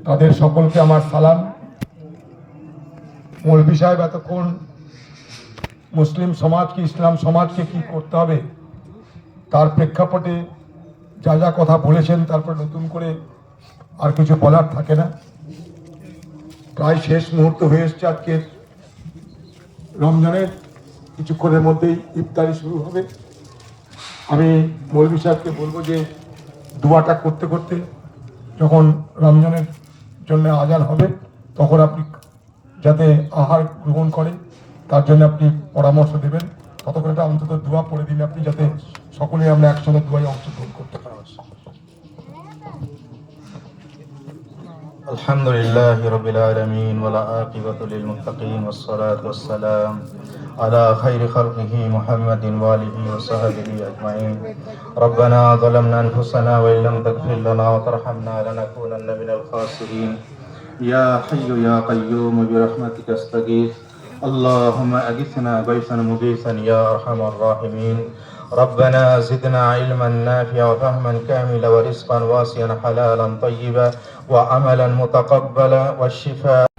তাদের সকলকে আমার সালাম। মৌলভী সাহেব এতক্ষণ মুসলিম সমাজকে, ইসলাম সমাজকে কি করতে হবে তার প্রেক্ষাপটে যা যা কথা বলেছেন, তারপর নতুন করে আর কিছু বলার থাকে না। প্রায় শেষ মুহূর্ত হয়ে এসছে। আজকের রমজানের কিছুক্ষণের মধ্যেই ইফতারি শুরু হবে। আমি মৌলভী সাহেবকে বলবো যে দোয়াটা করতে করতে যখন রমজানের জন্য আজান হবে তখন আপনি যাতে আহার গ্রহণ করে তার জন্য আপনি পরামর্শ দেবেন। ততক্ষণ একটা অন্তত দোয়া পড়ে দিন আপনি, যাতে সকলে আমরা একসঙ্গে দোয়ায় অংশগ্রহণ করতে পারি। আলহামদুলিল্লাহি রাব্বিল আলামিন ওয়া লা আকিবাতু লিল মুত্তাকিন ওয়াস সালাতু ওয়াস সালাম আলা খাইরি খালকিহি মুহাম্মাদিন ওয়া আলিহি ওয়া সাহবিহি আজমাইন। রব্বানা যালামনা আনফুসানা ওয়া ইল্লাম তাগফির লানা ওয়া তারহামনা লানাকুনান্না মিনাল খাসিরিন। ইয়া হাইয়্যু ইয়া কাইয়্যুম বিরহমাতিকা আস্তাগীথ। اللهم أغثنا غيثا مغيثا يا أرحم الراحمين. ربنا زدنا علما نافعا وفهما كاملا ورزقا واسعا حلالا طيبا وعملا متقبلا والشفاء